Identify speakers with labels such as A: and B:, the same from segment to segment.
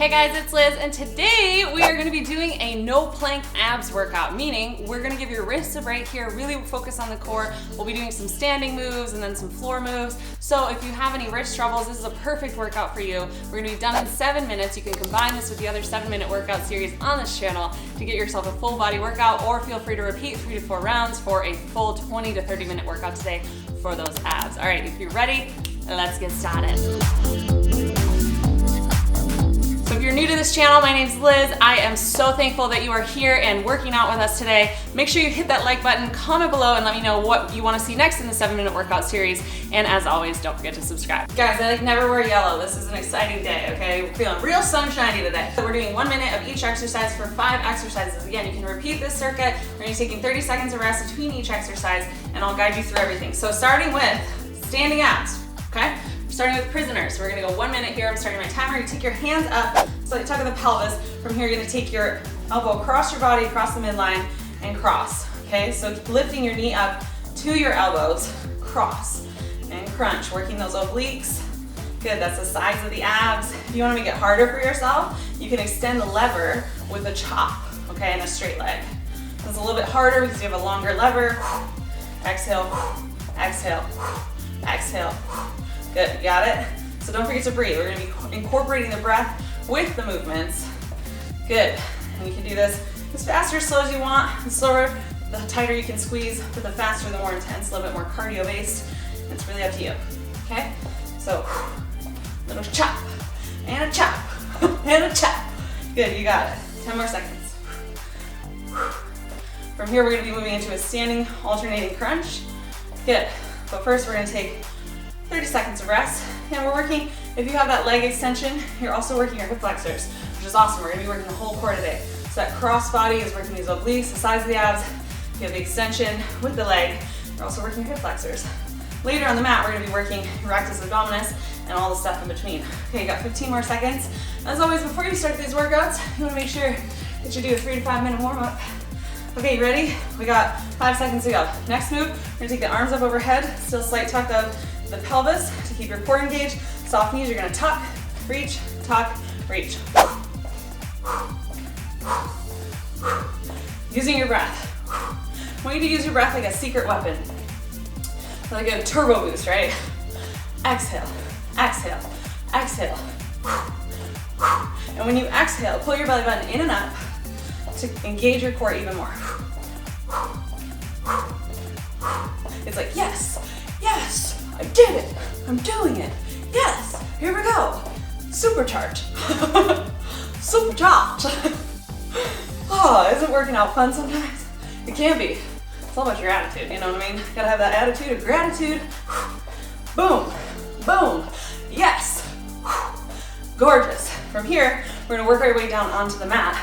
A: Hey guys, it's Liz, and today we are going to be doing a no plank abs workout, meaning we're going to give your wrists a break here, really focus on the core. We'll be doing some standing moves and then some floor moves. So if you have any wrist troubles, this is a perfect workout for you. We're going to be done in 7 minutes. You can combine this with the other 7-minute workout series on this channel to get yourself a full body workout, or feel free to repeat 3 to 4 rounds for a full 20 to 30 minute workout today for those abs. All right, if you're ready, let's get started. So if you're new to this channel, my name's Liz. I am so thankful that you are here and working out with us today. Make sure you hit that like button, comment below, and let me know what you want to see next in the 7-minute workout series. And as always, don't forget to subscribe. Guys, I never wear yellow. This is an exciting day, okay? We're feeling real sunshiny today. So we're doing 1 minute of each exercise for 5 exercises. Again, you can repeat this circuit. We're going to be taking 30 seconds of rest between each exercise, and I'll guide you through everything. So starting with standing abs, okay? Starting with prisoners. We're gonna go 1 minute here. I'm starting my timer. You take your hands up, slightly tuck in the pelvis. From here, you're gonna take your elbow across your body, across the midline, and cross. Okay, so lifting your knee up to your elbows, cross, and crunch, working those obliques. Good, that's the sides of the abs. If you wanna make it harder for yourself, you can extend the lever with a chop, okay, and a straight leg. It's a little bit harder because you have a longer lever. Exhale, exhale, exhale. Good, you got it? So don't forget to breathe. We're gonna be incorporating the breath with the movements. Good, and you can do this as fast or as slow as you want. The slower, the tighter you can squeeze, but the faster, the more intense, a little bit more cardio based. It's really up to you, okay? So, little chop, and a chop, and a chop. Good, you got it. 10 more seconds. From here, we're gonna be moving into a standing alternating crunch. Good, but first we're gonna take 30 seconds of rest, and we're working, if you have that leg extension, you're also working your hip flexors, which is awesome. We're gonna be working the whole core today. So that cross body is working these obliques, the sides of the abs. You have the extension with the leg. You're also working your hip flexors. Later on the mat, we're gonna be working rectus abdominis and all the stuff in between. Okay, you got 15 more seconds. As always, before you start these workouts, you wanna make sure that you do a 3 to 5 minute warm up. Okay, you ready? We got 5 seconds to go. Next move, we're gonna take the arms up overhead, still slight tuck of the pelvis to keep your core engaged. Soft knees, you're gonna tuck, reach, reach. Using your breath. I want you to use your breath like a secret weapon. Like a turbo boost, right? Exhale, exhale, exhale. And when you exhale, pull your belly button in and up to engage your core even more. It's like, yes, yes, I did it. I'm doing it. Yes, here we go. Supercharge. Supercharge. Oh, isn't working out fun sometimes? It can be. It's all about your attitude, you know what I mean? Gotta have that attitude of gratitude. Boom, boom, yes. Gorgeous. From here, we're gonna work our way down onto the mat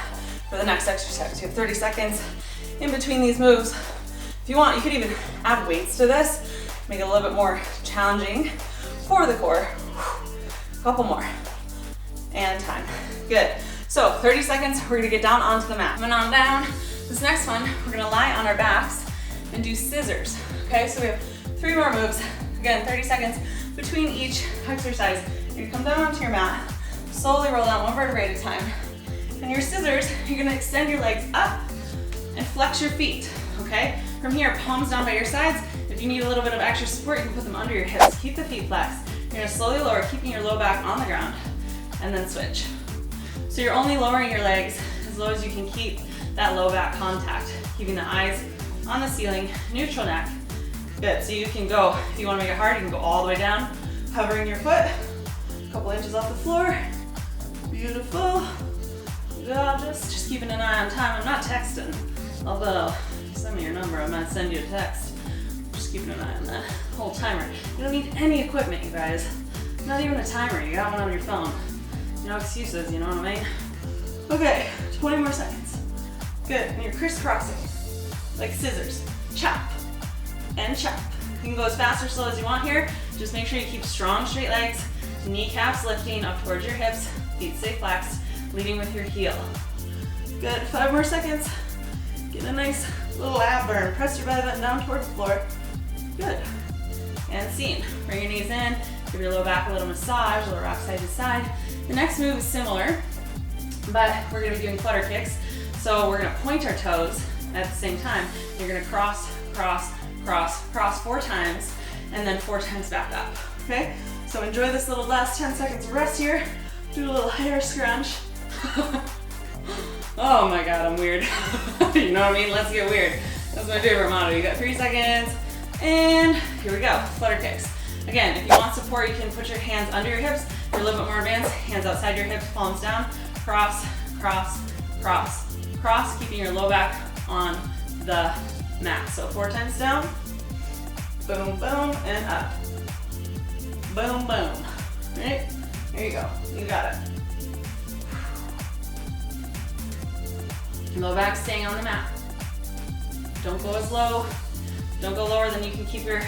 A: for the next exercise. You have 30 seconds in between these moves. If you want, you could even add weights to this, make it a little bit more challenging for the core. Couple more. And time. Good. So 30 seconds, we're gonna get down onto the mat. Coming on down. This next one, we're gonna lie on our backs and do scissors. Okay, so we have 3 more moves. Again, 30 seconds between each exercise. You're gonna come down onto your mat, slowly roll down 1 vertebrae at a time. And your scissors, you're gonna extend your legs up and flex your feet, okay? From here, palms down by your sides. If you need a little bit of extra support, you can put them under your hips. Keep the feet flexed. You're gonna slowly lower, keeping your low back on the ground, and then switch. So you're only lowering your legs as low as you can keep that low back contact, keeping the eyes on the ceiling, neutral neck. Good, so you can go, if you wanna make it hard, you can go all the way down, hovering your foot, a couple inches off the floor. Beautiful. Just keeping an eye on time. I'm not texting, although send me your number, I might send you a text. Just keeping an eye on that whole timer. You don't need any equipment, you guys. Not even a timer, you got one on your phone. No excuses, you know what I mean? Okay, 20 more seconds. Good, and you're crisscrossing, like scissors. Chop, and chop. You can go as fast or slow as you want here. Just make sure you keep strong, straight legs, kneecaps lifting up towards your hips, feet stay flexed, leading with your heel. Good, 5 more seconds. Get a nice little ab burn. Press your belly button down towards the floor. Good. And scene. Bring your knees in, give your low back a little massage, a little rock side to side. The next move is similar. but we're gonna be doing flutter kicks. So we're gonna point our toes at the same time. You're gonna cross, cross, cross, cross 4 times, and then 4 times back up, okay? So enjoy this little last 10 seconds of rest here. Do a little hair scrunch. Oh my God, I'm weird. You know what I mean? Let's get weird. That's my favorite motto. You got 3 seconds, and here we go, flutter kicks. Again, if you want support, you can put your hands under your hips. If you're a little bit more advanced, hands outside your hips, palms down, cross, cross, cross, cross, keeping your low back on the mat. So 4 times down, boom, boom, and up. Boom, boom. All right, there you go, you got it. Low back staying on the mat. Don't go as low, don't go lower than you can keep your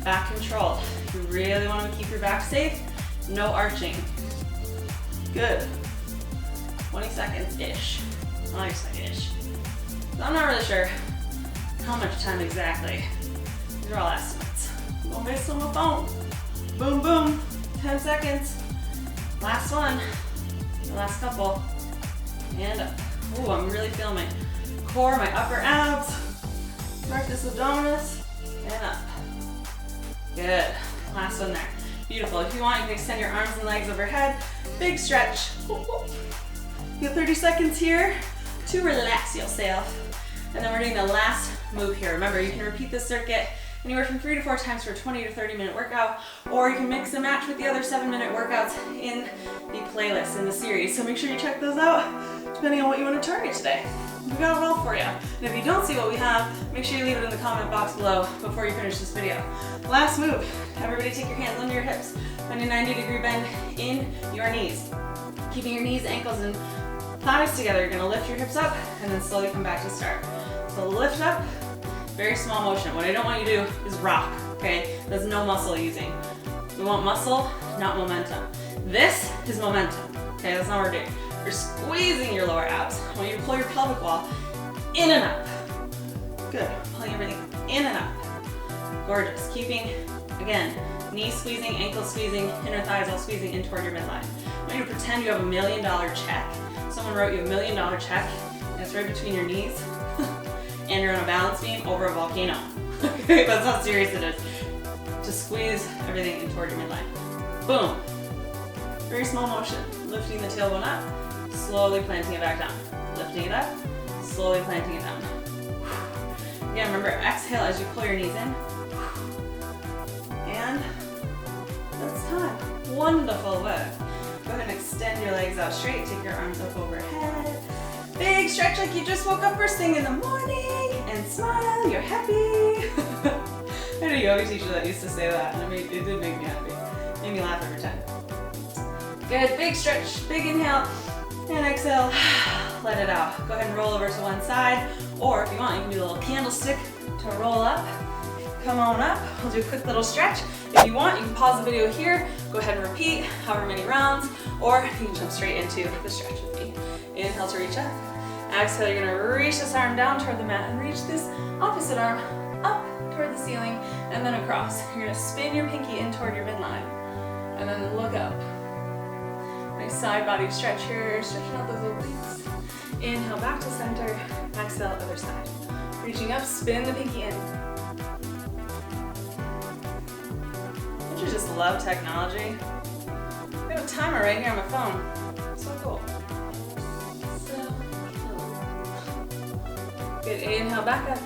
A: back controlled. You really want to keep your back safe, no arching. Good. 20 seconds-ish. 20 seconds-ish. So I'm not really sure how much time exactly. These are all estimates. I'm going based on my phone. Boom, boom. 10 seconds. Last one. The last couple. And up. Ooh, I'm really feeling my core, my upper abs. Rectus abdominis. And up. Good. Last one there. Beautiful. If you want, you can extend your arms and legs overhead. Big stretch. You have 30 seconds here to relax yourself. And then we're doing the last move here. Remember, you can repeat this circuit anywhere from 3 to 4 times for a 20 to 30 minute workout, or you can mix and match with the other 7-minute workouts in the playlist in the series. So make sure you check those out depending on what you want to target today. We got it all for you. And if you don't see what we have, make sure you leave it in the comment box below before you finish this video. Last move. Everybody take your hands under your hips. Find a 90-degree bend in your knees. Keeping your knees, ankles, and thighs together. You're gonna lift your hips up and then slowly come back to start. So lift up, very small motion. What I don't want you to do is rock, okay? There's no muscle using. We want muscle, not momentum. This is momentum, okay? That's not what we're doing. You're squeezing your lower abs. I want you to pull your pelvic wall in and up. Good, pulling everything in and up. Gorgeous, keeping, again, knees squeezing, ankles squeezing, inner thighs all squeezing in toward your midline. I want you to pretend you have $1 million check. Someone wrote you $1 million check, and it's right between your knees, and you're on a balance beam over a volcano. That's how serious it is. Just squeeze everything in toward your midline. Boom. Very small motion. Lifting the tailbone up, slowly planting it back down. Lifting it up, slowly planting it down. Again, remember, exhale as you pull your knees in. And that's time. Wonderful work. Go ahead and extend your legs out straight. Take your arms up overhead. Big stretch like you just woke up first thing in the morning. And smile, you're happy. I had a yoga teacher that used to say that, and it did make me happy. Made me laugh every time. Good, big stretch, big inhale, and exhale. Let it out. Go ahead and roll over to one side, or if you want, you can do a little candlestick to roll up. Come on up. We'll do a quick little stretch. If you want, you can pause the video here, go ahead and repeat however many rounds, or you can jump straight into the stretch with me. Inhale to reach up. Exhale, you're gonna reach this arm down toward the mat and reach this opposite arm up toward the ceiling and then across. You're gonna spin your pinky in toward your midline and then look up. Nice side body stretch here, stretching out those obliques. Inhale back to center, exhale other side. Reaching up, spin the pinky in. Don't you just love technology? I have a timer right here on my phone. So cool. So cool. Good, inhale back up.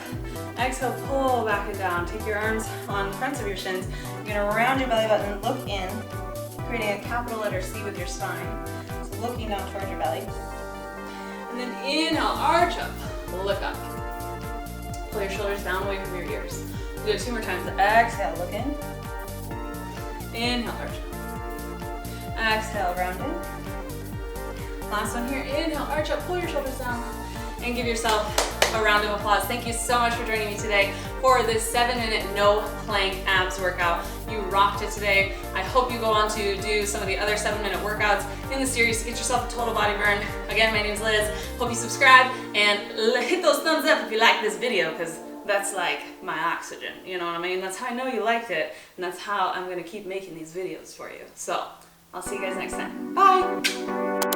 A: Exhale, pull back and down. Take your arms on the fronts of your shins. You're gonna round your belly button and look in, creating a capital letter C with your spine. So looking down towards your belly. And then inhale, arch up, look up. Pull your shoulders down away from your ears. We'll do it 2 more times. Exhale, look in. Inhale, arch up. Exhale, round in. Last one here. Inhale, arch up, pull your shoulders down, and give yourself a round of applause. Thank you so much for joining me today for this 7-minute no plank abs workout. You rocked it today. I hope you go on to do some of the other 7-minute workouts in the series to get yourself a total body burn. Again, my name's Liz. Hope you subscribe and hit those thumbs up if you like this video, because that's like my oxygen, you know what I mean? That's how I know you liked it, and that's how I'm gonna keep making these videos for you. So, I'll see you guys next time. Bye!